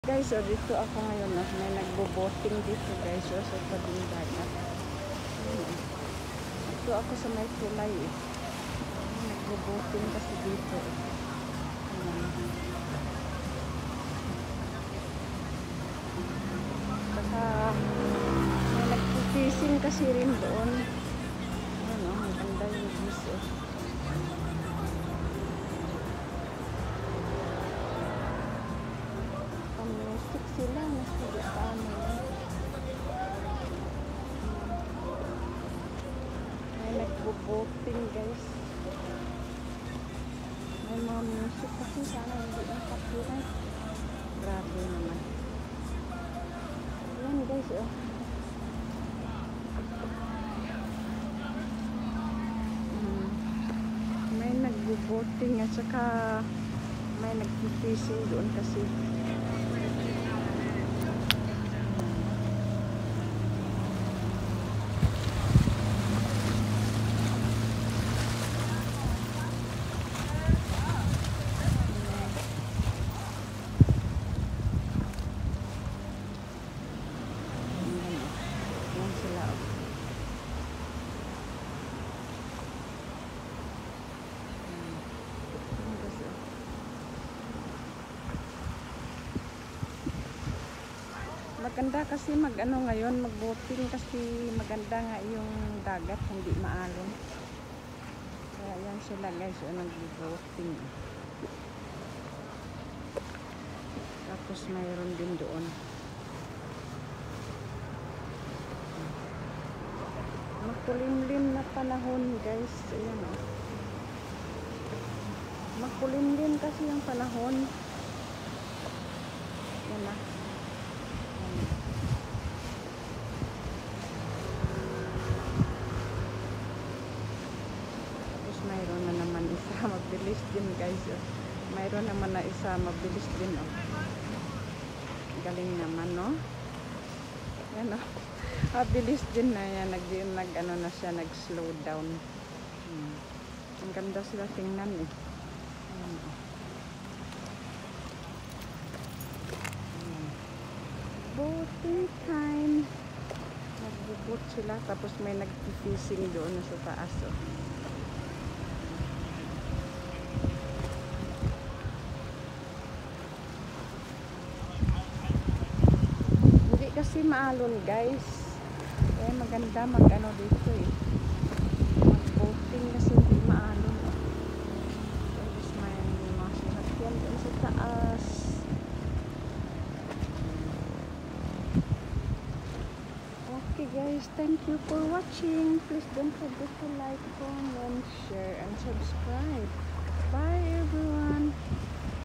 Guys, so dito ako ngayon, may nagbo-boating dito guys, so sa tabing dagat. Dito ako sa may tulay eh. Nagbo-boating kasi dito eh. Saka may nagpo-fishing kasi rin doon. Ano, maganda yung views eh. Music sila, nasa daan may nagbo-boating guys. May mga music kasi sana hindi na copyright. Grabe naman. Ayan guys oh. May nagbo-boating at saka may nagpo-fishing doon kasi. Maganda kasi mag-ano ngayon, mag-boating kasi maganda nga yung dagat, hindi maalon. Kaya yan sila guys, nag-boating. Tapos mayroon din doon. Magkulimlim na panahon guys, ayan o. Magkulimlim kasi yung panahon. Yan na. Mayroon na naman isa, mabilis din guys. Mayroon naman na isa, mabilis din oh. Galing naman no. Yan oh. Mabilis din na yan, ano na siya, nag-slow down. Ang ganda sila tingnan eh. Ayan, oh. Boating time. Nag-boat sila, tapos may nag-fishing doon sa taas oh. Kasi maalon guys, kaya maganda mag-ano dito eh, mag-boating kasi hindi maalon oh. Tapos may mga sinakyan doon sa taas. Okay guys, thank you for watching. Please don't forget to like, comment, share and subscribe. Bye everyone.